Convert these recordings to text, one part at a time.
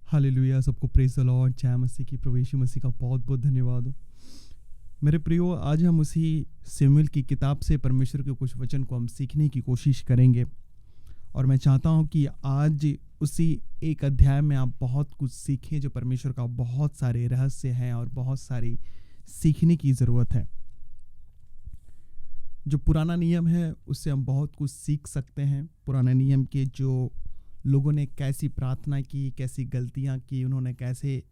Hallelujah. सबको praise the Lord. जय मसीह की। प्रभु यीशु मसीह का बहुत बहुत धन्यवाद हो। मेरे प्रियो, आज हम उसी शमूएल की किताब से परमेश्वर के कुछ वचन को हम सीखने की कोशिश करेंगे। और मैं चाहता हूं कि आज उसी एक अध्याय में आप बहुत कुछ सीखें, जो परमेश्वर का बहुत सारे रहस्य हैं और बहुत सारी सीखने की ज़रूरत है। जो पुराना नियम है उससे हम बहुत कुछ सीख सकते हैं। पुराने नियम के जो लोगों ने कैसी प्रार्थना की, कैसी गलतियां की, उन्होंने कैसे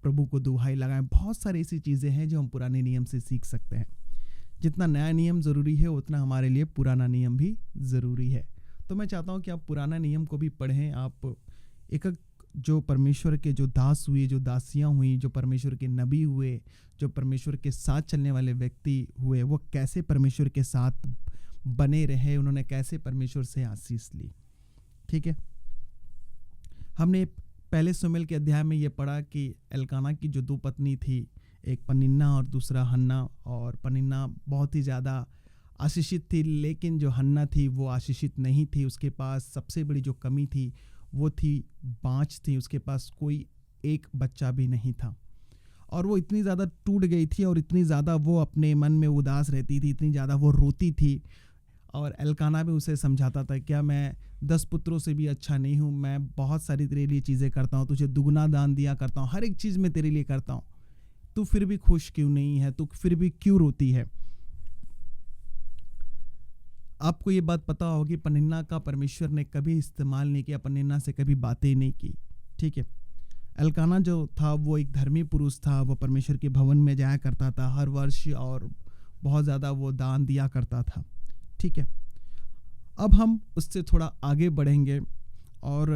प्रभु को दुहाई लगाए, बहुत सारी ऐसी चीज़ें हैं जो हम पुराने नियम से सीख सकते हैं। जितना नया नियम ज़रूरी है उतना हमारे लिए पुराना नियम भी ज़रूरी है। तो मैं चाहता हूं कि आप पुराना नियम को भी पढ़ें। आप एक जो परमेश्वर के जो दास हुए, जो दासियां हुई, जो परमेश्वर के नबी हुए, जो परमेश्वर के साथ चलने वाले व्यक्ति हुए, वो कैसे परमेश्वर के साथ बने रहे, उन्होंने कैसे परमेश्वर से आशीष ली। ठीक है, हमने पहले शमूएल के अध्याय में ये पढ़ा कि एल्काना की जो दो पत्नी थी, एक पनिन्ना और दूसरा हन्ना। और पनिन्ना बहुत ही ज़्यादा आशीषित थी, लेकिन जो हन्ना थी वो आशीषित नहीं थी। उसके पास सबसे बड़ी जो कमी थी वो थी बाँझ थी। उसके पास कोई एक बच्चा भी नहीं था और वो इतनी ज़्यादा टूट गई थी और इतनी ज़्यादा वो अपने मन में उदास रहती थी, इतनी ज़्यादा वो रोती थी। और एल्काना भी उसे समझाता था, क्या मैं 10 पुत्रों से भी अच्छा नहीं हूँ? मैं बहुत सारी तेरे लिए चीज़ें करता हूँ, तुझे दुगना दान दिया करता हूँ, हर एक चीज़ में तेरे लिए करता हूँ, तू फिर भी खुश क्यों नहीं है? तू फिर भी क्यों रोती है? आपको ये बात पता होगी, पनिन्ना का परमेश्वर ने कभी इस्तेमाल नहीं किया, पनिन्ना से कभी बातें नहीं की। ठीक है, एल्काना जो था वो एक धर्मी पुरुष था। वो परमेश्वर के भवन में जाया करता था हर वर्ष और बहुत ज़्यादा वो दान दिया करता था। ठीक है, अब हम उससे थोड़ा आगे बढ़ेंगे और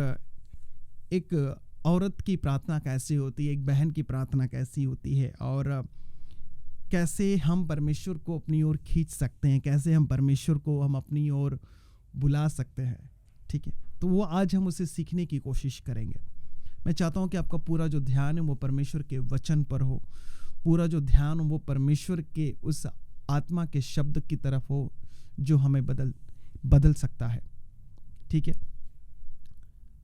एक औरत की प्रार्थना कैसी होती है, एक बहन की प्रार्थना कैसी होती है, और कैसे हम परमेश्वर को अपनी ओर खींच सकते हैं, कैसे हम परमेश्वर को हम अपनी ओर बुला सकते हैं। ठीक है, तो वो आज हम उसे सीखने की कोशिश करेंगे। मैं चाहता हूं कि आपका पूरा जो ध्यान है वो परमेश्वर के वचन पर हो, पूरा जो ध्यान वो परमेश्वर के उस आत्मा के शब्द की तरफ हो जो हमें बदल सकता है। ठीक है,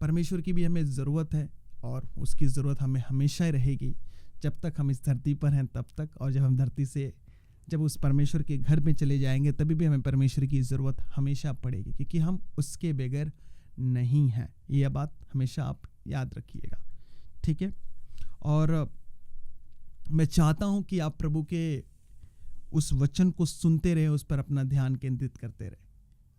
परमेश्वर की भी हमें ज़रूरत है और उसकी ज़रूरत हमें हमेशा ही रहेगी जब तक हम इस धरती पर हैं तब तक। और जब हम धरती से जब उस परमेश्वर के घर में चले जाएंगे तभी भी हमें परमेश्वर की ज़रूरत हमेशा पड़ेगी, क्योंकि हम उसके बगैर नहीं हैं। यह बात हमेशा आप याद रखिएगा। ठीक है, और मैं चाहता हूं कि आप प्रभु के उस वचन को सुनते रहे, उस पर अपना ध्यान केंद्रित करते रहे।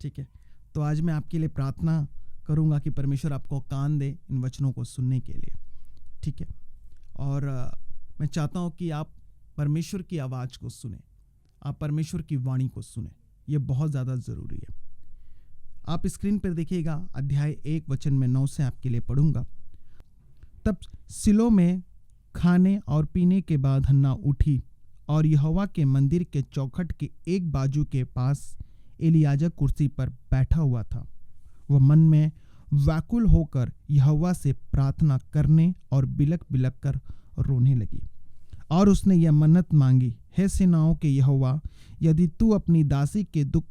ठीक है, तो आज मैं आपके लिए प्रार्थना करूंगा कि परमेश्वर आपको कान दे इन वचनों को सुनने के लिए। ठीक है, और मैं चाहता हूं कि आप परमेश्वर की आवाज़ को सुने, आप परमेश्वर की वाणी को सुने। यह बहुत ज़्यादा ज़रूरी है। आप स्क्रीन पर देखिएगा, अध्याय 1 वचन में 9 से आपके लिए पढ़ूंगा। तब सिलो में खाने और पीने के बाद हन्ना उठी और यहोवा के मंदिर के चौखट के एक बाजू के पास एलियाजर कुर्सी पर बैठा हुआ था। वह मन में व्याकुल होकर यहोवा से प्रार्थना करने और बिलक बिलक कर रोने लगी। और उसने यह मन्नत मांगी, हे सेनाओं के यहोवा, यदि तू अपनी दासी के दुख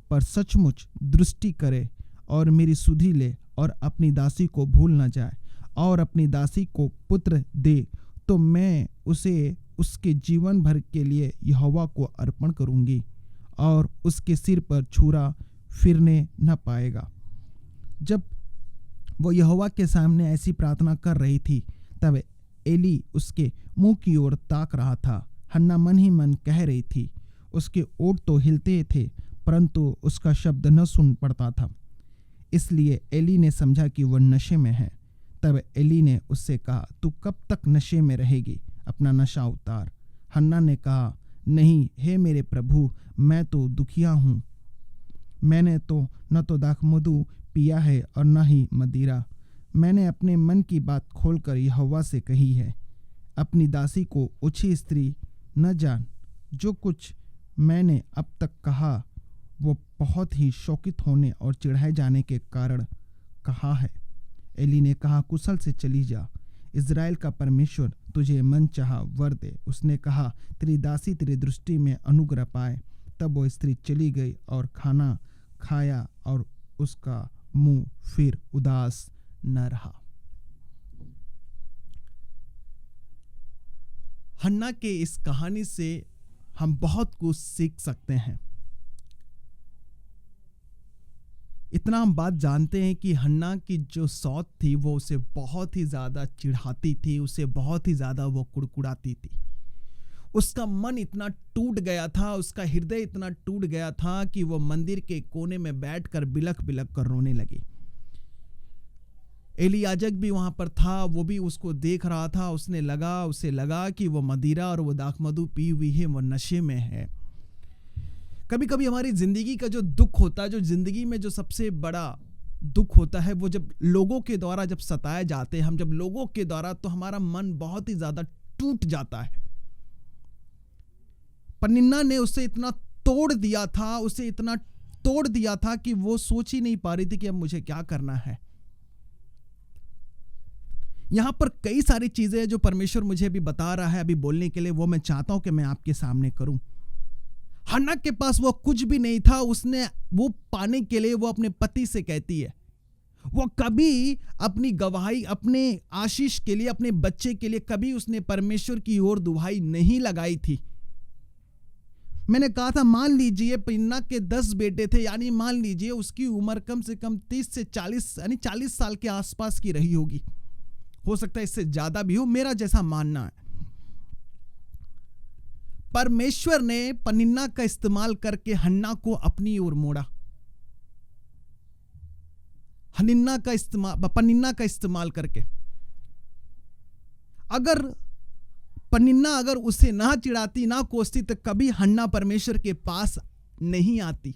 पर सचमुच दृष्टि करे और मेरी सुधि ले और अपनी दासी को भूल न जाए और अपनी दासी को पुत्र दे, तो मैं उसे उसके जीवन भर के लिए यहोवा को अर्पण करूंगी और उसके सिर पर छुरा फिरने न पाएगा। जब वो यहोवा के सामने ऐसी प्रार्थना कर रही थी तब एली उसके मुंह की ओर ताक रहा था। हन्ना मन ही मन कह रही थी, उसके ओठ तो हिलते थे परंतु उसका शब्द न सुन पड़ता था। इसलिए एली ने समझा कि वह नशे में है। तब एली ने उससे कहा, तू कब तक नशे में रहेगी? अपना नशा उतार। हन्ना ने कहा, नहीं हे मेरे प्रभु, मैं तो दुखिया हूँ। मैंने तो न तो दाखमधु पिया है और न ही मदिरा। मैंने अपने मन की बात खोलकर यहोवा से कही है। अपनी दासी को ओछी स्त्री न जान। जो कुछ मैंने अब तक कहा वो बहुत ही शोकित होने और चिढ़ाए जाने के कारण कहा है। एली ने कहा, कुशल से चली जा, इज़राइल का परमेश्वर तुझे मन चाहा वर दे। उसने कहा, तेरी दासी तेरी दृष्टि में अनुग्रह पाए। तब वो स्त्री चली गई और खाना खाया और उसका मुंह फिर उदास न रहा। हन्ना के इस कहानी से हम बहुत कुछ सीख सकते हैं। इतना हम बात जानते हैं कि हन्ना की जो सौत थी वो उसे बहुत ही ज्यादा चिढ़ाती थी, उसे बहुत ही ज्यादा वो कुड़कुड़ाती थी। उसका मन इतना टूट गया था, उसका हृदय इतना टूट गया था कि वो मंदिर के कोने में बैठकर बिलख बिलख कर रोने लगी। एलियाजक भी वहां पर था, वो भी उसको देख रहा था। उसे लगा कि वो मदिरा और वो दाखमधु पी हुई है, वो नशे में है। कभी कभी हमारी जिंदगी का जो दुख होता है, जो जिंदगी में जो सबसे बड़ा दुख होता है, वो जब लोगों के द्वारा जब सताए जाते हैं हम, जब लोगों के द्वारा, तो हमारा मन बहुत ही ज्यादा टूट जाता है। पनिन्ना ने उसे इतना तोड़ दिया था कि वो सोच ही नहीं पा रही थी कि अब मुझे क्या करना है। यहां पर कई सारी चीजें हैं जो परमेश्वर मुझे अभी बता रहा है अभी बोलने के लिए, वो मैं चाहता हूं कि मैं आपके सामने करूं। हन्ना के पास वो कुछ भी नहीं था। उसने वो पाने के लिए वो अपने पति से कहती है, वो कभी अपनी गवाही, अपने आशीष के लिए, अपने बच्चे के लिए कभी उसने परमेश्वर की ओर दुहाई नहीं लगाई थी। मैंने कहा था, मान लीजिए पनिन्ना के 10 बेटे थे, यानी मान लीजिए उसकी उम्र कम से कम 30 से 40 यानी 40 साल के आसपास की रही होगी। हो सकता है इससे ज्यादा भी हो, मेरा जैसा मानना है। परमेश्वर ने पनिन्ना का इस्तेमाल करके हन्ना को अपनी ओर मोड़ा। पनिन्ना का इस्तेमाल करके अगर पनिन्ना उसे ना चिढ़ाती, ना कोसती, तो कभी हन्ना परमेश्वर के पास नहीं आती।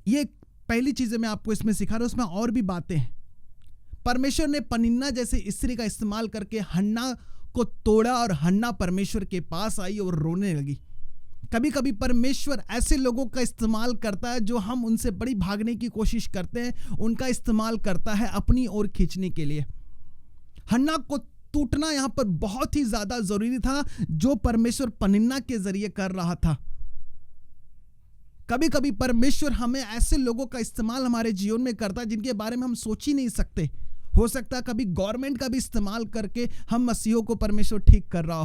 ये पहली चीज मैं आपको इसमें सिखा रहा हूं, उसमें और भी बातें हैं। परमेश्वर ने पनिन्ना जैसे स्त्री का इस्तेमाल करके हन्ना को तोड़ा और हन्ना परमेश्वर के पास आई और रोने लगी। कभी कभी परमेश्वर ऐसे लोगों का इस्तेमाल करता है जो हम उनसे बड़ी भागने की कोशिश करते हैं, उनका इस्तेमाल करता है अपनी ओर खींचने के लिए। हन्ना को टूटना यहां पर बहुत ही ज्यादा जरूरी था, जो परमेश्वर पनिन्ना के जरिए कर रहा था। कभी कभी परमेश्वर हमें ऐसे लोगों का इस्तेमाल हमारे जीवन में करता है जिनके बारे में हम सोच ही नहीं सकते। हो सकता है कभी गवर्नमेंट का भी इस्तेमाल करके हम मसीहों को परमेश्वर ठीक कर रहा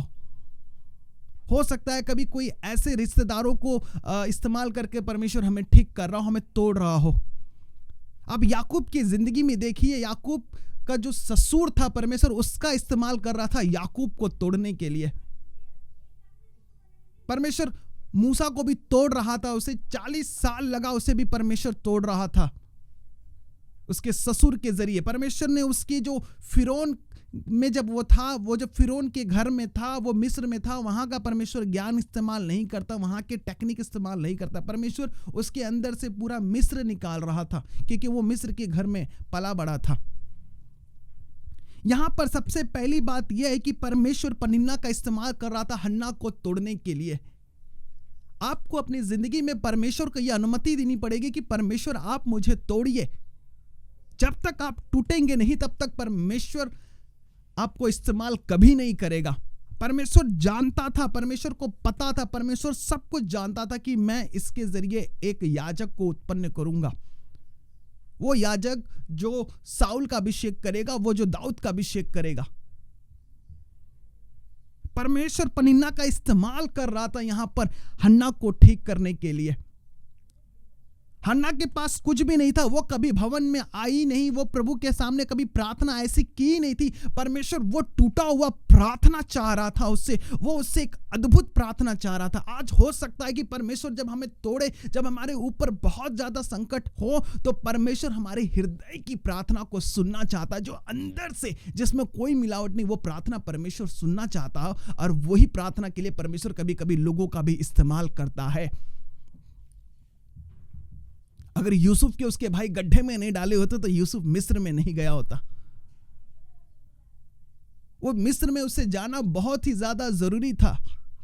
हो सकता है कभी कोई ऐसे रिश्तेदारों को इस्तेमाल करके परमेश्वर हमें ठीक कर रहा हो, हमें तोड़ रहा हो। अब याकूब की जिंदगी में देखिए, याकूब का जो ससुर था, परमेश्वर उसका इस्तेमाल कर रहा था याकूब को तोड़ने के लिए। परमेश्वर मूसा को भी तोड़ रहा था, उसे 40 साल लगा, उसे भी परमेश्वर तोड़ रहा था उसके ससुर के जरिए। परमेश्वर ने उसकी जो फिरौन में जब वो था, वो जब फिरौन के घर में था, वो मिस्र में था, वहां का परमेश्वर ज्ञान इस्तेमाल नहीं करता, वहां के टेक्निक इस्तेमाल नहीं करता। परमेश्वर उसके अंदर से पूरा मिस्र निकाल रहा था, क्योंकि वो मिस्र के घर में पला बड़ा था। यहां पर सबसे पहली बात यह है कि परमेश्वर पनिन्ना का इस्तेमाल कर रहा था हन्ना को तोड़ने के लिए। आपको अपनी जिंदगी में परमेश्वर को यह अनुमति देनी पड़ेगी कि परमेश्वर आप मुझे तोड़िए। जब तक आप टूटेंगे नहीं, तब तक परमेश्वर आपको इस्तेमाल कभी नहीं करेगा। परमेश्वर जानता था, परमेश्वर को पता था, परमेश्वर सब कुछ जानता था कि मैं इसके जरिए एक याजक को उत्पन्न करूंगा। वो याजक जो साउल का अभिषेक करेगा, वो जो दाऊद का अभिषेक करेगा। परमेश्वर पनिन्ना का इस्तेमाल कर रहा था यहां पर हन्ना को ठीक करने के लिए। हन्ना के पास कुछ भी नहीं था, वो कभी भवन में आई नहीं, वो प्रभु के सामने कभी प्रार्थना ऐसी की नहीं थी। परमेश्वर वो टूटा हुआ प्रार्थना चाह रहा था उससे, वो उससे एक अद्भुत प्रार्थना चाह रहा था। आज हो सकता है कि परमेश्वर जब हमें तोड़े, जब हमारे ऊपर बहुत ज्यादा संकट हो, तो परमेश्वर हमारे हृदय की प्रार्थना को सुनना चाहता है, जो अंदर से, जिसमें कोई मिलावट नहीं, वो प्रार्थना परमेश्वर सुनना चाहता है। और वही प्रार्थना के लिए परमेश्वर कभी कभी लोगों का भी इस्तेमाल करता है। अगर यूसुफ के उसके भाई गड्ढे में नहीं डाले होते तो यूसुफ मिस्र में नहीं गया होता। वो मिस्र में उसे जाना बहुत ही ज्यादा जरूरी था।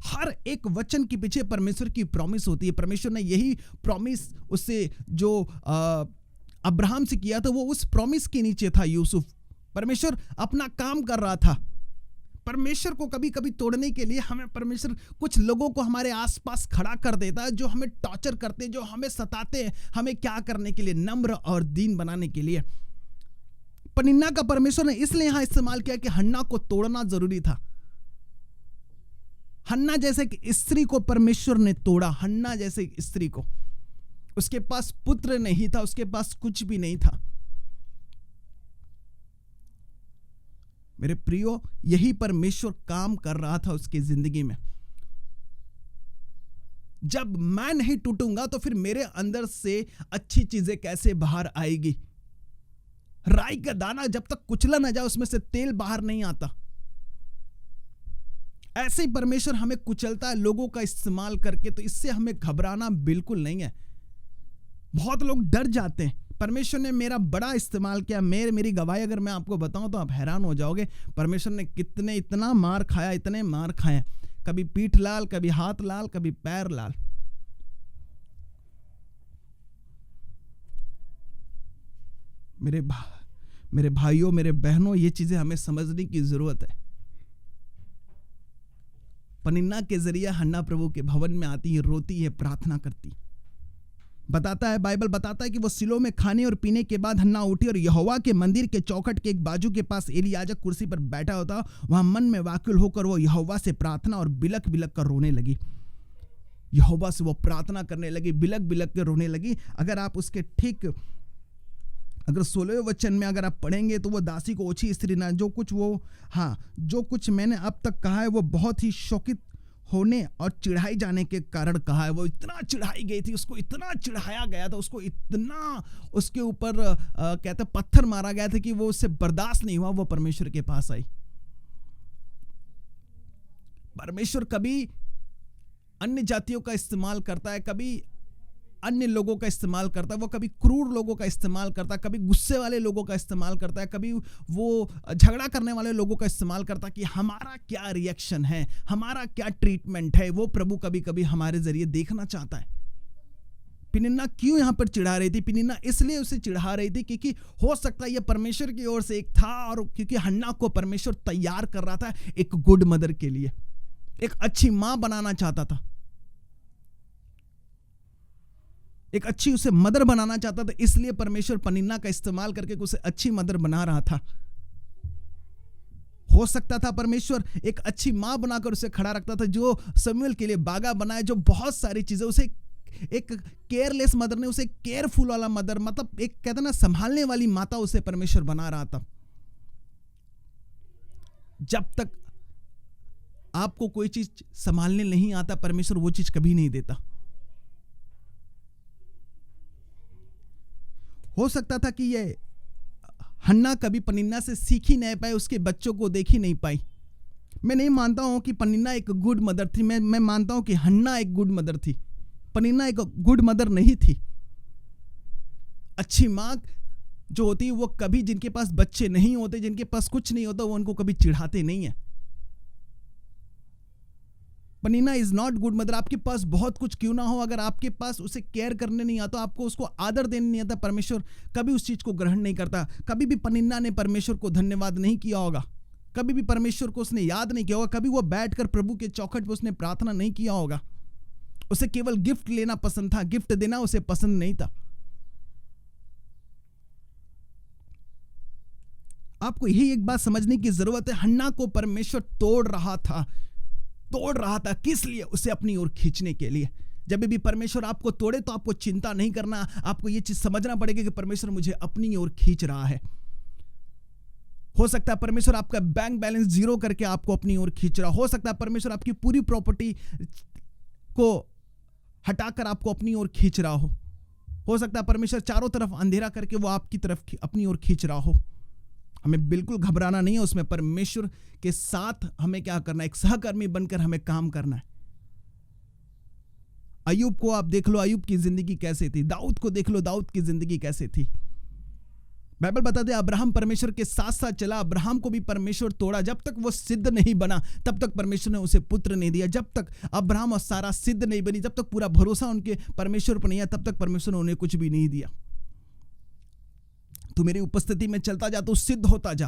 हर एक वचन के पीछे परमेश्वर की प्रॉमिस होती है। परमेश्वर ने यही प्रॉमिस उससे जो अब्राहम से किया था, वो उस प्रॉमिस के नीचे था यूसुफ। परमेश्वर अपना काम कर रहा था। परमेश्वर को कभी कभी तोड़ने के लिए हमें परमेश्वर कुछ लोगों को हमारे आसपास खड़ा कर देता है, जो हमें टॉर्चर करते हैं, जो हमें सताते हैं। हमें क्या करने के लिए? नम्र और दीन बनाने के लिए। पनिन्ना का परमेश्वर ने इसलिए यहां इस्तेमाल किया कि हन्ना को तोड़ना जरूरी था। हन्ना जैसे कि स्त्री को परमेश्वर ने तोड़ा, हन्ना जैसे स्त्री को। उसके पास पुत्र नहीं था, उसके पास कुछ भी नहीं था। मेरे प्रियो, यही परमेश्वर काम कर रहा था उसकी जिंदगी में। जब मैं नहीं टूटूंगा तो फिर मेरे अंदर से अच्छी चीजें कैसे बाहर आएगी। राई का दाना जब तक कुचला ना जाए उसमें से तेल बाहर नहीं आता। ऐसे ही परमेश्वर हमें कुचलता है लोगों का इस्तेमाल करके, तो इससे हमें घबराना बिल्कुल नहीं है। बहुत लोग डर जाते हैं। परमेश्वर ने मेरा बड़ा इस्तेमाल किया, मेरी गवाही अगर मैं आपको बताऊं तो आप हैरान हो जाओगे। परमेश्वर ने इतना मार खाया, इतने मार खाए, कभी पीठ लाल, कभी हाथ लाल, कभी पैर लाल। मेरे भाइयों, मेरे बहनों, ये चीजें हमें समझने की जरूरत है। पनिन्ना के जरिए हन्ना प्रभु के भवन में आती है, रोती है, प्रार्थना करती। बताता है, बाइबल बताता है कि वो सिलो में खाने और पीने के बाद हन्ना उठी और यहोवा के मंदिर के चौखट के एक बाजू के पास एली याजक कुर्सी पर बैठा होता, वहां मन में व्याकुल होकर वो यहोवा से प्रार्थना और बिलक बिलक कर रोने लगी। यहोवा से वो प्रार्थना करने लगी, बिलक बिलक कर रोने लगी। अगर आप उसके ठीक अगर 16वें वचन में अगर आप पढ़ेंगे तो वो दासी को ओछी स्त्री ना, जो कुछ मैंने अब तक कहा है वो बहुत ही शोकित होने और चिढ़ाई जाने के कारण कहा है। वो इतना चिढ़ाई गई थी, उसको इतना चिढ़ाया गया था, उसको इतना उसके ऊपर कहते पत्थर मारा गया था कि वो उससे बर्दाश्त नहीं हुआ। वो परमेश्वर के पास आई। परमेश्वर कभी अन्य जातियों का इस्तेमाल करता है, कभी अन्य लोगों का इस्तेमाल करता है। वो कभी क्रूर लोगों का इस्तेमाल करता है, कभी गुस्से वाले लोगों का इस्तेमाल करता है, कभी वो झगड़ा करने वाले लोगों का इस्तेमाल करता है कि हमारा क्या रिएक्शन है, हमारा क्या ट्रीटमेंट है। वो प्रभु कभी कभी हमारे जरिए देखना चाहता है। पनिन्ना क्यों यहां पर चिढ़ा रही थी? पनिन्ना इसलिए उसे चिढ़ा रही थी क्योंकि हो सकता है यह परमेश्वर की ओर से एक था, और क्योंकि हन्ना को परमेश्वर तैयार कर रहा था एक गुड मदर के लिए, एक अच्छी मां बनाना चाहता था, एक अच्छी उसे मदर बनाना चाहता था। इसलिए परमेश्वर पनिन्ना का इस्तेमाल करके उसे अच्छी मदर बना रहा था। हो सकता था परमेश्वर एक अच्छी मां बनाकर उसे खड़ा रखता था, जो शमूएल के लिए बागा बनाए, जो बहुत सारी चीजें, उसे एक केयरलेस मदर ने उसे केयरफुल वाला मदर, मतलब एक कहते ना संभालने वाली माता उसे परमेश्वर बना रहा था। जब तक आपको कोई चीज संभालने नहीं आता, परमेश्वर वो चीज कभी नहीं देता। हो सकता था कि ये हन्ना कभी पनिन्ना से सीख ही नहीं पाई, उसके बच्चों को देख ही नहीं पाई। मैं नहीं मानता हूं कि पनिन्ना एक गुड मदर थी। मैं मानता हूं कि हन्ना एक गुड मदर थी, पनिन्ना एक गुड मदर नहीं थी। अच्छी मां जो होती है वो कभी, जिनके पास बच्चे नहीं होते, जिनके पास कुछ नहीं होता, वो उनको कभी चिढ़ाते नहीं है। Peninnah is not good mother. आपके पास बहुत कुछ क्यों ना हो, अगर आपके पास उसे केयर करने नहीं आता, आपको उसको आदर देने नहीं आता, परमेश्वर कभी उस चीज को ग्रहण नहीं करता। कभी भी पनिन्ना ने परमेश्वर को धन्यवाद नहीं किया होगा, कभी भी परमेश्वर को उसने याद नहीं किया होगा, कभी वो बैठकर प्रभु के चौखट पर उसने प्रार्थना नहीं किया होगा। उसे केवल गिफ्ट लेना पसंद था, गिफ्ट देना उसे पसंद नहीं था। आपको यही एक बात समझने की जरूरत है, हन्ना को परमेश्वर तोड़ रहा था किस लिए? उसे अपनी ओर खींचने के लिए। जब भी परमेश्वर आपको तोड़े तो आपको चिंता नहीं करना, आपको यह चीज समझना पड़ेगा कि परमेश्वर मुझे अपनी ओर खींच रहा है। हो सकता है परमेश्वर आपका बैंक बैलेंस जीरो करके आपको अपनी ओर खींच रहा, हो सकता है परमेश्वर आपकी पूरी प्रॉपर्टी को हटाकर आपको अपनी ओर खींच रहा हो सकता है परमेश्वर चारों तरफ अंधेरा करके वो आपकी तरफ अपनी ओर खींच रहा हो। हमें बिल्कुल घबराना नहीं है उसमें। परमेश्वर के साथ हमें क्या करना है? एक सहकर्मी बनकर हमें काम करना है। अय्यूब को आप देख लो, अय्यूब की जिंदगी कैसे थी। दाऊद को देख लो, दाऊद की जिंदगी कैसे थी। बाइबल बताते हैं अब्राहम परमेश्वर के साथ साथ चला, अब्राहम को भी परमेश्वर तोड़ा। जब तक वो सिद्ध नहीं बना तब तक परमेश्वर ने उसे पुत्र नहीं दिया। जब तक अब्राहम और सारा सिद्ध नहीं बनी, जब तक पूरा भरोसा उनके परमेश्वर पर नहीं है, तब तक परमेश्वर ने उन्हें कुछ भी नहीं दिया। तू मेरी उपस्थिति में चलता जा, तो सिद्ध होता जा,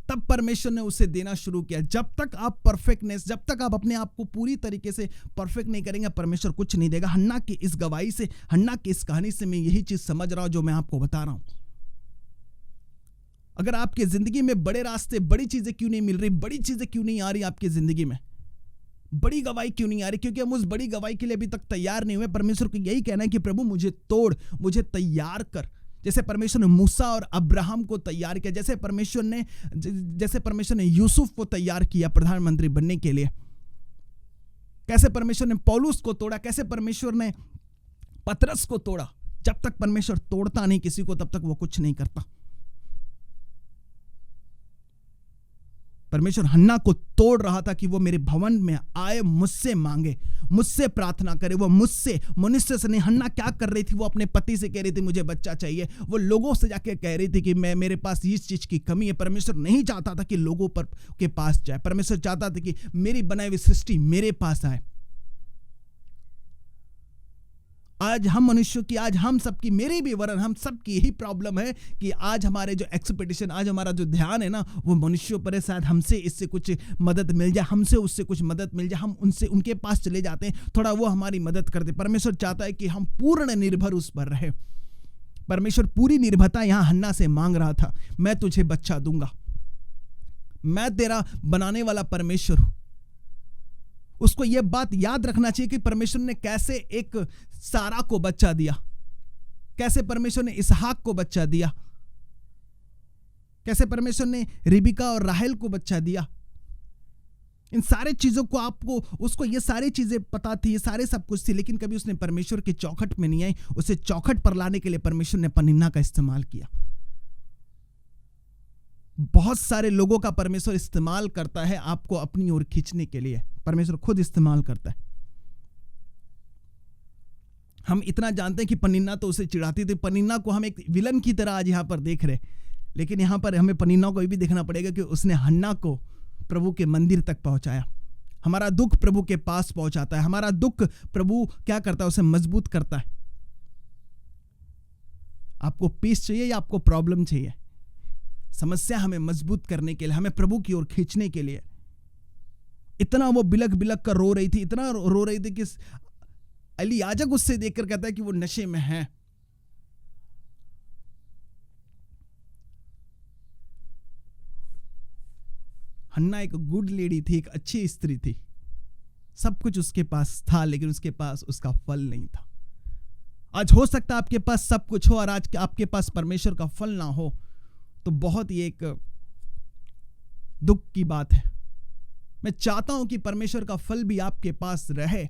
तब परमेश्वर ने उसे देना शुरू किया। जब तक आप परफेक्टनेस, जब तक आप अपने आप को पूरी तरीके से परफेक्ट नहीं करेंगे, परमेश्वर कुछ नहीं देगा। हन्ना की इस गवाही से, हन्ना की इस कहानी से मैं यही चीज समझ रहा हूं जो मैं आपको बता रहा हूं। अगर आपके जिंदगी में बड़े रास्ते, बड़ी चीजें क्यों नहीं मिल रही, बड़ी चीजें क्यों नहीं आ रही आपकी जिंदगी में, बड़ी गवाही क्यों नहीं आ रही? क्योंकि हम उस बड़ी गवाही के लिए अभी तक तैयार नहीं हुए। परमेश्वर को यही कहना है कि प्रभु मुझे तोड़, मुझे तैयार कर। जैसे परमेश्वर ने मूसा और अब्राहम को तैयार किया, जैसे परमेश्वर ने यूसुफ को तैयार किया प्रधानमंत्री बनने के लिए, कैसे परमेश्वर ने पौलुस को तोड़ा, कैसे परमेश्वर ने पतरस को तोड़ा। जब तक परमेश्वर तोड़ता नहीं किसी को, तब तक वो कुछ नहीं करता। परमेश्वर हन्ना को तोड़ रहा था कि वो मेरे भवन में आए, मुझसे मांगे, मुझसे प्रार्थना करे। वो मुझसे, मनुष्य से नहीं। हन्ना क्या कर रही थी? वो अपने पति से कह रही थी मुझे बच्चा चाहिए। वो लोगों से जाके कह रही थी कि मेरे पास इस चीज की कमी है। परमेश्वर नहीं चाहता था कि लोगों के पास जाए। परमेश्वर चाहता था कि मेरी बनाई हुई सृष्टि मेरे पास आए। आज हम मनुष्यों की, आज हम सबकी, मेरी भी वरन हम सबकी यही प्रॉब्लम है कि आज हमारे जो एक्सपेक्टेशन, आज हमारा जो ध्यान है ना, वो मनुष्यों पर है। शायद हमसे इससे कुछ मदद मिल जाए, हमसे उससे कुछ मदद मिल जाए, हम उनके पास चले जाते हैं, थोड़ा वो हमारी मदद करते। परमेश्वर चाहता है कि हम पूर्ण निर्भर उस पर रहे। परमेश्वर पूरी निर्भरता यहां हन्ना से मांग रहा था। मैं तुझे बच्चा दूंगा, मैं तेरा बनाने वाला परमेश्वर हूं। उसको यह बात याद रखना चाहिए कि परमेश्वर ने कैसे एक सारा को बच्चा दिया, कैसे परमेश्वर ने इसहाक को बच्चा दिया, कैसे परमेश्वर ने रिबिका और राहेल को बच्चा दिया। इन सारे चीजों को उसको ये सारी चीजें पता थी, ये सारे सब कुछ थी, लेकिन कभी उसने परमेश्वर की चौखट में नहीं आई। उसे चौखट पर लाने के लिए परमेश्वर ने पनिन्ना का इस्तेमाल किया। बहुत सारे लोगों का परमेश्वर इस्तेमाल करता है आपको अपनी ओर खींचने के लिए। परमेश्वर खुद इस्तेमाल करता है। हम इतना जानते हैं कि पनिन्ना तो उसे चिढ़ाती थी। पनिन्ना को हम एक विलन की तरह आज यहां पर देख रहे, लेकिन यहां पर हमें पनिन्ना को भी देखना पड़ेगा कि उसने हन्ना को प्रभु के मंदिर तक पहुंचाया। हमारा दुख प्रभु के पास पहुंचाता है। हमारा दुख प्रभु क्या करता है? उसे मजबूत करता है। आपको पीस चाहिए या आपको प्रॉब्लम चाहिए? समस्या हमें मजबूत करने के लिए, हमें प्रभु की ओर खींचने के लिए। इतना वो बिलक बिलक कर रो रही थी, इतना रो रही थी कि अली याजक उससे देखकर कहता है कि वो नशे में है। हन्ना एक गुड लेडी थी, एक अच्छी स्त्री थी, सब कुछ उसके पास था, लेकिन उसके पास उसका फल नहीं था। आज हो सकता है आपके पास सब कुछ हो और आज आपके पास परमेश्वर का फल ना हो, तो बहुत ही एक दुख की बात है। मैं चाहता हूं कि परमेश्वर का फल भी आपके पास रहे।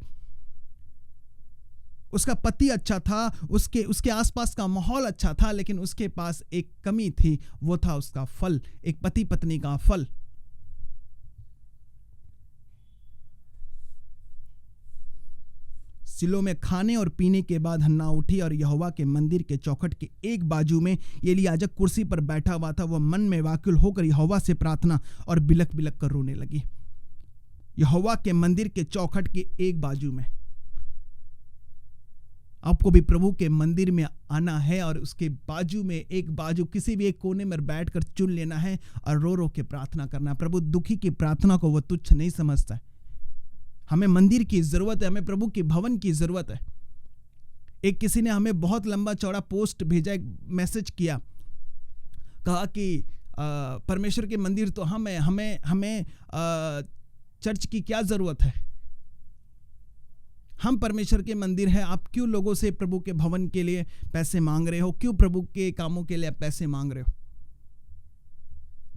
उसका पति अच्छा था, उसके आसपास का माहौल अच्छा था, लेकिन उसके पास एक कमी थी, वो था उसका फल, एक पति पत्नी का फल। सिलो में खाने और पीने के बाद हन्ना उठी और यहोवा के मंदिर के चौखट के एक बाजू में एली याजक कुर्सी पर बैठा हुआ था। वह मन में व्याकुल होकर यहोवा से प्रार्थना और बिलक बिलक कर रोने लगी। यहोवा के मंदिर के चौखट के एक बाजू में। आपको भी प्रभु के मंदिर में आना है और उसके बाजू में एक बाजू, किसी भी एक कोने में बैठकर चुन लेना है और रो रो के प्रार्थना करना। प्रभु दुखी की प्रार्थना को वह तुच्छ नहीं समझता है। हमें मंदिर की जरूरत है, हमें प्रभु के भवन की जरूरत है। एक किसी ने हमें बहुत लंबा चौड़ा पोस्ट भेजा, एक मैसेज किया, कहा कि परमेश्वर के मंदिर तो हम है, हमें चर्च की क्या जरूरत है? हम परमेश्वर के मंदिर है, आप क्यों लोगों से प्रभु के भवन के लिए पैसे मांग रहे हो? क्यों प्रभु के कामों के लिए आप पैसे मांग रहे हो?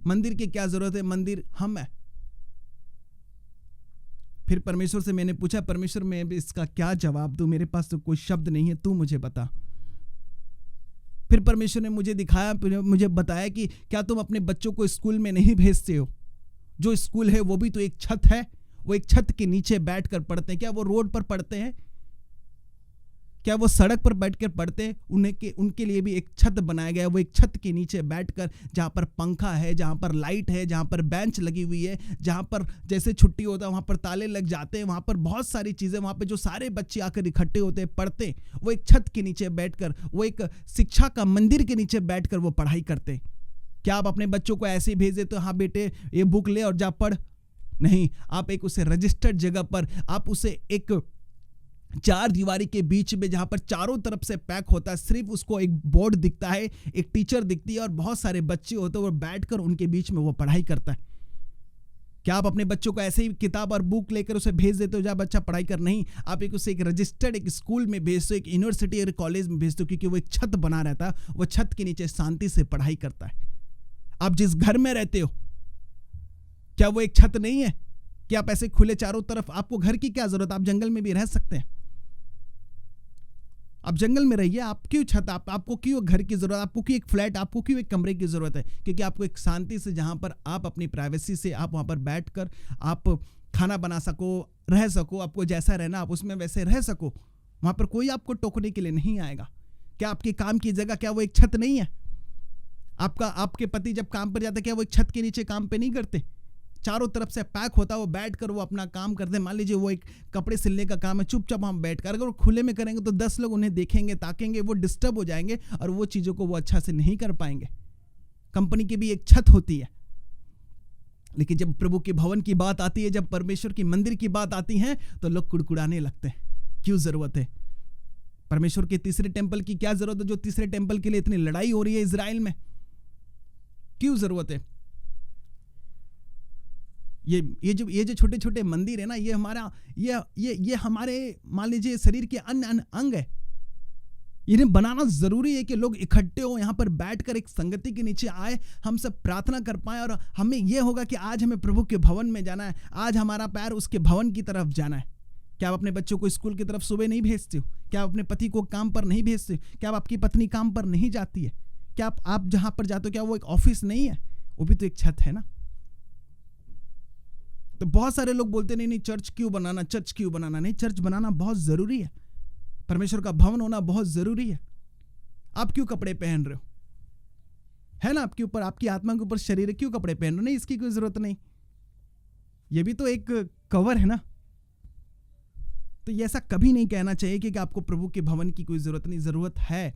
मंदिर की क्या जरूरत है? मंदिर हम है। फिर परमेश्वर से मैंने पूछा, परमेश्वर मैं इसका क्या जवाब दूं? मेरे पास तो कोई शब्द नहीं है, तू मुझे बता। फिर परमेश्वर ने मुझे दिखाया, मुझे बताया कि क्या तुम अपने बच्चों को स्कूल में नहीं भेजते हो? जो स्कूल है वो भी तो एक छत है, वो एक छत के नीचे बैठकर पढ़ते हैं। क्या वो रोड पर पढ़ते हैं? क्या वो सड़क पर बैठकर पढ़ते हैं? उनके लिए भी एक छत बनाया गया है। वो एक छत के नीचे बैठकर, जहां पर पंखा है, जहां पर लाइट है, जहां पर बेंच लगी हुई है, जहां पर जैसे छुट्टी होता है वहां पर ताले लग जाते हैं, वहां पर बहुत सारी चीजें, वहां पर जो सारे बच्चे आकर इकट्ठे होते हैं, पढ़ते हैं, वो एक छत के नीचे बैठकर, वो एक शिक्षा का मंदिर के नीचे बैठकर वो पढ़ाई करते हैं। क्या आप अपने बच्चों को ऐसे ही भेज देते हो, हाँ बेटे ये बुक ले और जा पढ़? नहीं, आप एक उसे रजिस्टर्ड जगह पर, आप उसे एक चार दीवारी के बीच में, जहां पर चारों तरफ से पैक होता है, सिर्फ उसको एक बोर्ड दिखता है, एक टीचर दिखती है और बहुत सारे बच्चे होते हैं, वो बैठकर उनके बीच में वो पढ़ाई करता है। क्या आप अपने बच्चों को ऐसे ही किताब और बुक लेकर उसे भेज देते हो, जा बच्चा पढ़ाई कर? नहीं, आप उसे एक रजिस्टर्ड एक स्कूल में भेजते हो, एक यूनिवर्सिटी और कॉलेज में भेजते हो, क्योंकि वो एक छत बना रहता है, वो छत के नीचे शांति से पढ़ाई करता है। आप जिस घर में रहते हो, क्या वो एक छत नहीं है कि आप ऐसे खुले चारों तरफ? आपको घर की क्या जरूरत? आप जंगल में भी रह सकते हैं, आप जंगल में रहिए। आप क्यों छत? आपको क्यों घर की जरूरत? आपको क्यों एक फ्लैट? आपको क्यों एक कमरे की जरूरत है? क्योंकि आपको एक शांति से, जहां पर आप अपनी प्राइवेसी से आप वहां पर बैठकर आप खाना बना सको, रह सको, आपको जैसा रहना आप उसमें वैसे रह सको। वहां पर कोई आपको टोकने के लिए नहीं आएगा। क्या आपके काम की जगह, क्या वो एक छत नहीं है? आपके पति जब काम पर जाते, क्या वो एक छत के नीचे काम पे नहीं करते? चारों तरफ से पैक होता है, वो बैठ कर वो अपना काम करते हैं। मान लीजिए वो एक कपड़े सिलने का काम है, चुपचाप हम बैठ कर, अगर वो खुले में करेंगे तो 10 लोग उन्हें देखेंगे, ताकेंगे, वो डिस्टर्ब हो जाएंगे और वो चीज़ों को वो अच्छा से नहीं कर पाएंगे। कंपनी की भी एक छत होती है, लेकिन जब प्रभु के भवन की बात आती है, जब परमेश्वर की मंदिर की बात आती है, तो लोग कुड़कुड़ाने लगते हैं। क्यों जरूरत है? परमेश्वर के तीसरे टेंपल की क्या जरूरत है? जो तीसरे टेंपल के लिए इतनी लड़ाई हो रही है इजराइल में, क्यों जरूरत है? ये जो छोटे छोटे मंदिर है ना, ये हमारा ये हमारे मान लीजिए शरीर के अन्य अंग है। इन्हें बनाना जरूरी है कि लोग इकट्ठे हो, यहाँ पर बैठकर एक संगति के नीचे आए, हम सब प्रार्थना कर पाए, और हमें यह होगा कि आज हमें प्रभु के भवन में जाना है, आज हमारा पैर उसके भवन की तरफ जाना है। क्या आप अपने बच्चों को स्कूल की तरफ सुबह नहीं भेजते हो? क्या आप अपने पति को काम पर नहीं भेजते हो? क्या आपकी पत्नी काम पर नहीं जाती है? क्या आप जहां पर जाते हो, क्या वो एक ऑफिस नहीं है? वो भी तो एक छत है ना। तो बहुत सारे लोग बोलते नहीं चर्च क्यों बनाना, चर्च क्यों बनाना? नहीं, चर्च बनाना बहुत जरूरी है, परमेश्वर का भवन होना बहुत जरूरी है। आप क्यों कपड़े पहन रहे हो? है ना आपके ऊपर, आपकी आत्मा के ऊपर शरीर है, क्यों कपड़े पहन रहे हो? नहीं, इसकी कोई जरूरत नहीं, ये भी तो एक कवर है ना। तो ये ऐसा कभी नहीं कहना चाहिए कि आपको प्रभु के भवन की कोई जरूरत नहीं। जरूरत है,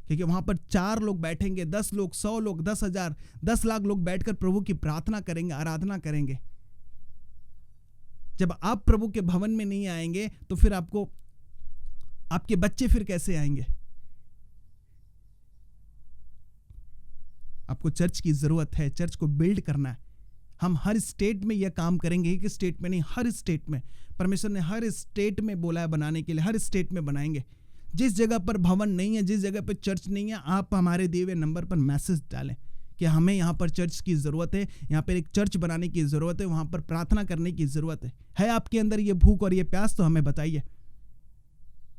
क्योंकि वहां पर 4 लोग बैठेंगे, 10 लोग, 100 लोग, 10,000, 10 लाख लोग बैठकर प्रभु की प्रार्थना करेंगे, आराधना करेंगे। जब आप प्रभु के भवन में नहीं आएंगे तो फिर आपके बच्चे फिर कैसे आएंगे? आपको चर्च की जरूरत है, चर्च को बिल्ड करना है। हम हर स्टेट में यह काम करेंगे, एक स्टेट में नहीं, हर स्टेट में। परमेश्वर ने हर स्टेट में बोला है बनाने के लिए, हर स्टेट में बनाएंगे। जिस जगह पर भवन नहीं है, जिस जगह पर चर्च नहीं है, आप हमारे दिए हुए नंबर पर मैसेज डालें कि हमें यहाँ पर चर्च की ज़रूरत है, यहाँ पर एक चर्च बनाने की ज़रूरत है, वहाँ पर प्रार्थना करने की ज़रूरत है आपके अंदर ये भूख और ये प्यास? तो हमें बताइए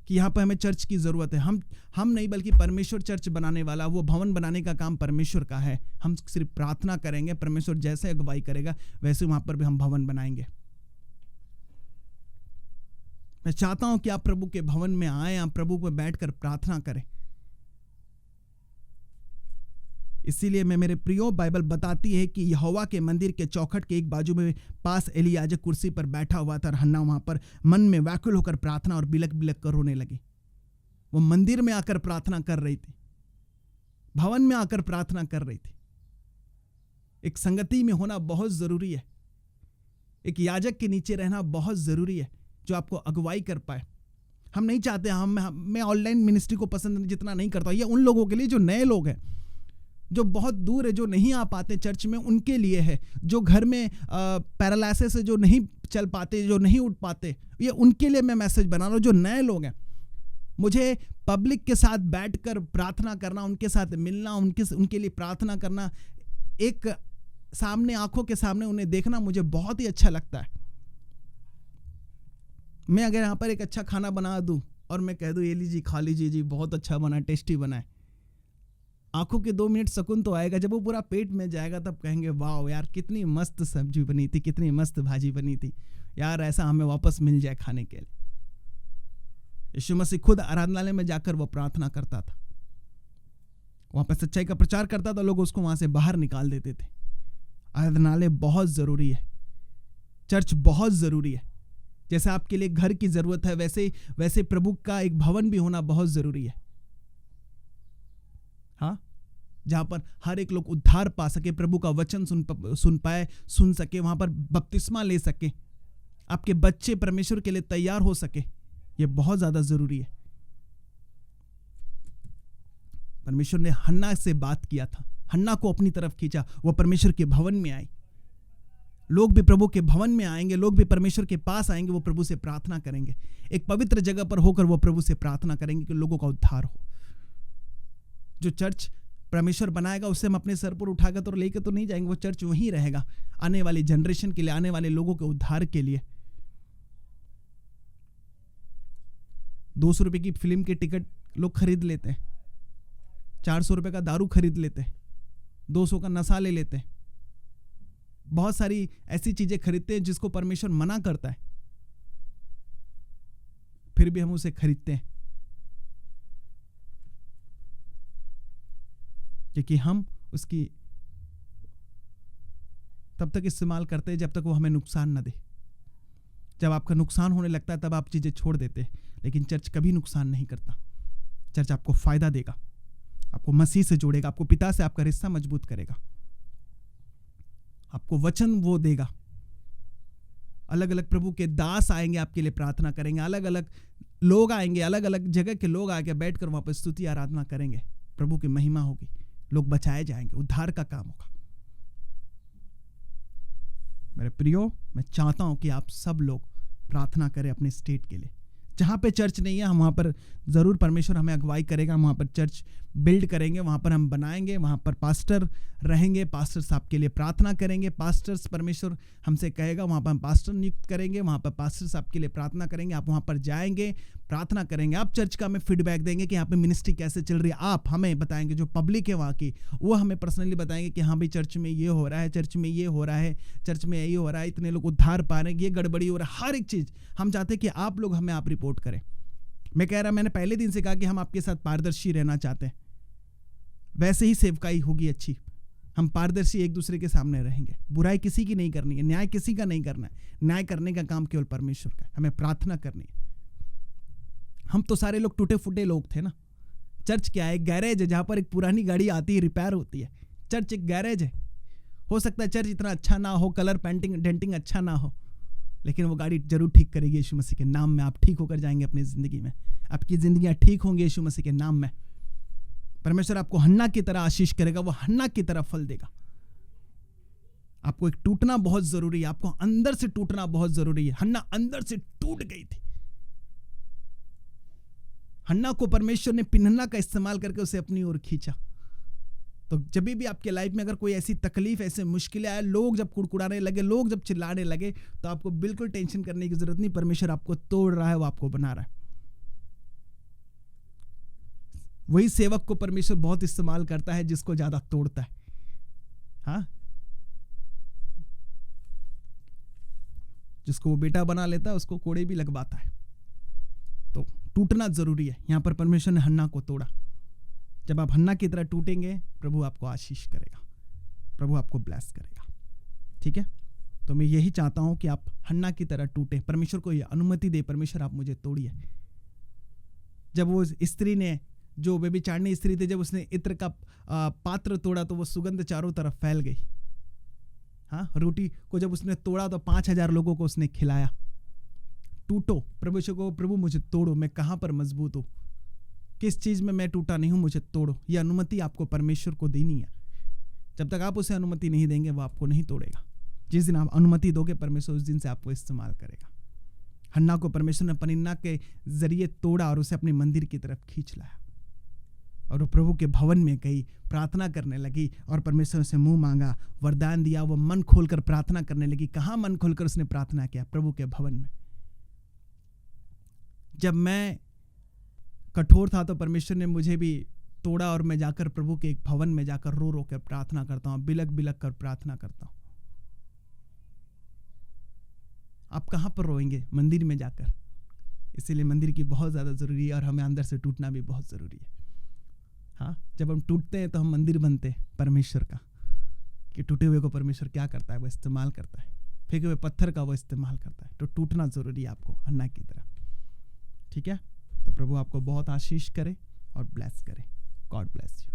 कि यहाँ पर हमें चर्च की ज़रूरत है। हम नहीं, बल्कि परमेश्वर चर्च बनाने वाला, वो भवन बनाने का काम परमेश्वर का है। हम सिर्फ प्रार्थना करेंगे, परमेश्वर जैसे अगुवाई करेगा वैसे वहाँ पर भी हम भवन बनाएंगे। मैं चाहता हूँ कि आप प्रभु के भवन में आए, आप प्रभु पर बैठकर प्रार्थना करें। इसीलिए मेरे प्रियो, बाइबल बताती है कि यहोवा के मंदिर के चौखट के एक बाजू में पास एली याजक कुर्सी पर बैठा हुआ था, और हन्ना वहां पर मन में व्याकुल होकर प्रार्थना और बिलक बिलक कर रोने लगी। वो मंदिर में आकर प्रार्थना कर रही थी, भवन में आकर प्रार्थना कर रही थी। एक संगति में होना बहुत जरूरी है, एक याजक के नीचे रहना बहुत जरूरी है जो आपको अगुवाई कर पाए। हम नहीं चाहते, मैं ऑनलाइन मिनिस्ट्री को पसंद जितना नहीं करता। ये उन लोगों के लिए जो नए लोग हैं, जो बहुत दूर है, जो नहीं आ पाते चर्च में, उनके लिए है। जो घर में पैरालिसिस से जो नहीं चल पाते, जो नहीं उठ पाते, ये उनके लिए मैं मैसेज बना रहा हूँ। जो नए लोग हैं, मुझे पब्लिक के साथ बैठकर प्रार्थना करना, उनके साथ मिलना, उनके लिए प्रार्थना करना, एक सामने आंखों के सामने उन्हें देखना मुझे बहुत ही अच्छा लगता है। मैं अगर यहाँ पर एक अच्छा खाना बना दूं और मैं कह दूं ये लीजिए खा लीजिए जी, बहुत अच्छा बना, टेस्टी बना है, आंखों के 2 मिनट सुकून तो आएगा। जब वो पूरा पेट में जाएगा तब कहेंगे वाह यार, कितनी मस्त सब्जी बनी थी, कितनी मस्त भाजी बनी थी यार, ऐसा हमें वापस मिल जाए खाने के लिए। यीशु मसीह खुद आराधनालय में जाकर वो प्रार्थना करता था, वहां पर सच्चाई का प्रचार करता था, लोग उसको वहां से बाहर निकाल देते थे। आराधनालय बहुत जरूरी है, चर्च बहुत जरूरी है। जैसे आपके लिए घर की जरूरत है, वैसे प्रभु का एक भवन भी होना बहुत जरूरी है। हाँ, जहां पर हर एक लोग उद्धार पा सके, प्रभु का वचन सुन सके, वहां पर बपतिस्मा ले सके, आपके बच्चे परमेश्वर के लिए तैयार हो सके, यह बहुत ज्यादा जरूरी है। परमेश्वर ने हन्ना से बात किया था, हन्ना को अपनी तरफ खींचा, वो परमेश्वर के भवन में आई। लोग भी प्रभु के भवन में आएंगे, लोग भी परमेश्वर के पास आएंगे, वो प्रभु से प्रार्थना करेंगे, एक पवित्र जगह पर होकर वो प्रभु से प्रार्थना करेंगे कि लोगों का उद्धार हो। जो चर्च परमेश्वर बनाएगा उससे हम अपने सर पर उठाकर तो लेकर तो नहीं जाएंगे, वो चर्च वहीं रहेगा आने वाली जनरेशन के लिए, आने वाले लोगों के उद्धार के लिए। 200 रुपए की फिल्म के टिकट लोग खरीद लेते हैं, 400 रुपए का दारू खरीद लेते हैं, 200 का नशा ले लेते हैं, बहुत सारी ऐसी चीजें खरीदते हैं जिसको परमेश्वर मना करता है, फिर भी हम उसे खरीदते हैं क्योंकि हम उसकी तब तक इस्तेमाल करते हैं जब तक वो हमें नुकसान न दे। जब आपका नुकसान होने लगता है तब आप चीजें छोड़ देते हैं, लेकिन चर्च कभी नुकसान नहीं करता। चर्च आपको फायदा देगा, आपको मसीह से जोड़ेगा, आपको पिता से आपका रिश्ता मजबूत करेगा, आपको वचन वो देगा। अलग अलग प्रभु के दास आएंगे, आपके लिए प्रार्थना करेंगे, अलग अलग लोग आएंगे, अलग अलग जगह के लोग आके बैठकर वहां पर स्तुति आराधना करेंगे, प्रभु की महिमा होगी, लोग बचाए जाएंगे, उद्धार का काम होगा। मेरे प्रियो, मैं चाहता हूं कि आप सब लोग प्रार्थना करें अपने स्टेट के लिए। जहां पे चर्च नहीं है हम वहां पर जरूर परमेश्वर हमें अगुवाई करेगा, वहां पर चर्च बिल्ड करेंगे, वहां पर हम बनाएंगे, वहां पर पास्टर रहेंगे, पास्टर्स आपके लिए प्रार्थना करेंगे, पास्टर्स परमेश्वर हमसे कहेगा वहां पर हम पास्टर नियुक्त करेंगे, वहां पर पास्टर्स आपके लिए प्रार्थना करेंगे, आप वहां पर जाएंगे, प्रार्थना करेंगे, आप चर्च का हमें फीडबैक देंगे कि यहाँ पे मिनिस्ट्री कैसे चल रही है, आप हमें बताएंगे, जो पब्लिक है वहाँ की वो हमें पर्सनली बताएंगे कि हाँ भाई चर्च में ये हो रहा है, चर्च में ये हो रहा है, चर्च में ये हो रहा है, इतने लोग उद्धार पा रहे हैं, ये गड़बड़ी हो रहा है, हर एक चीज़ हम चाहते हैं कि आप लोग हमें आप रिपोर्ट करें। मैं कह रहा, मैंने पहले दिन से कहा कि हम आपके साथ पारदर्शी रहना चाहते हैं, वैसे ही सेवकाई होगी अच्छी, हम पारदर्शी एक दूसरे के सामने रहेंगे, बुराई किसी की नहीं करनी है, न्याय किसी का नहीं करना है, न्याय करने का काम केवल परमेश्वर का है, हमें प्रार्थना करनी है। हम तो सारे लोग टूटे फूटे लोग थे ना। चर्च क्या है? एक गैरेज है जहां पर एक पुरानी गाड़ी आती है, रिपेयर होती है। चर्च एक गैरेज है। हो सकता है चर्च इतना अच्छा ना हो, कलर पेंटिंग डेंटिंग अच्छा ना हो, लेकिन वो गाड़ी जरूर ठीक करेगी यीशु मसीह के नाम में। आप ठीक होकर जाएंगे अपनी जिंदगी में, आपकी जिंदगियां ठीक होंगी यीशु मसीह के नाम में। परमेश्वर आपको हन्ना की तरह आशीष करेगा, वो हन्ना की तरह फल देगा। आपको एक टूटना बहुत जरूरी है, आपको अंदर से टूटना बहुत जरूरी है। हन्ना अंदर से टूट गई थी। हन्ना को परमेश्वर ने पिन्हना का इस्तेमाल करके उसे अपनी ओर खींचा। तो जब भी आपके लाइफ में अगर कोई ऐसी तकलीफ, ऐसे मुश्किलें आए, लोग जब कुड़कुड़ाने लगे, लोग जब चिल्लाने लगे, तो आपको बिल्कुल टेंशन करने की जरूरत नहीं। परमेश्वर आपको तोड़ रहा है, वो आपको बना रहा है। वही सेवक को परमेश्वर बहुत इस्तेमाल करता है जिसको ज्यादा तोड़ता है। हाँ, जिसको वो बेटा बना लेता है उसको कोड़े भी लगवाता है। तो टूटना जरूरी है। यहां पर परमेश्वर ने हन्ना को तोड़ा। जब आप हन्ना की तरह टूटेंगे, प्रभु आपको आशीष करेगा, प्रभु आपको ब्लेस करेगा। ठीक है, तो मैं यही चाहता हूं कि आप हन्ना की तरह टूटे। परमेश्वर को यह अनुमति दे, परमेश्वर आप मुझे तोड़िए। जब वो स्त्री ने, जो व्यभिचारिणी स्त्री थी, जब उसने इत्र का पात्र तोड़ा तो वो सुगंध चारों तरफ फैल गई। हाँ, रोटी को जब उसने तोड़ा तो 5000 लोगों को उसने खिलाया। टूटो, परमेश्वर को, प्रभु मुझे तोड़ो, मैं कहां पर मजबूत हूं, किस चीज में मैं टूटा नहीं हूं, मुझे तोड़ो। यह अनुमति आपको परमेश्वर को देनी है। जब तक आप उसे अनुमति नहीं देंगे, वो आपको नहीं तोड़ेगा। जिस दिन आप अनुमति दोगे, परमेश्वर उस दिन से आपको इस्तेमाल करेगा। हन्ना को परमेश्वर ने पनिन्ना के जरिए तोड़ा और उसे अपने मंदिर की तरफ खींच लाया, और वो प्रभु के भवन में गई, प्रार्थना करने लगी, और परमेश्वर से मुंह मांगा, वरदान दिया। वो मन खोलकर प्रार्थना करने लगी। कहां मन खोलकर उसने प्रार्थना किया? प्रभु के भवन में। जब मैं कठोर था तो परमेश्वर ने मुझे भी तोड़ा, और मैं जाकर प्रभु के एक भवन में जाकर रो रो कर प्रार्थना करता हूं, बिलक बिलक कर प्रार्थना करता हूं। आप कहां पर रोएंगे? मंदिर में जाकर। इसीलिए मंदिर की बहुत ज्यादा जरूरी है, और हमें अंदर से टूटना भी बहुत जरूरी है। हाँ, जब हम टूटते हैं तो हम मंदिर बनते हैं परमेश्वर का। कि टूटे हुए को परमेश्वर क्या करता है? वो इस्तेमाल करता है। फेंके हुए पत्थर का वो इस्तेमाल करता है। तो टूटना जरूरी है आपको, हन्ना की तरह। ठीक है, तो प्रभु आपको बहुत आशीष करे और ब्लेस करे। God bless you.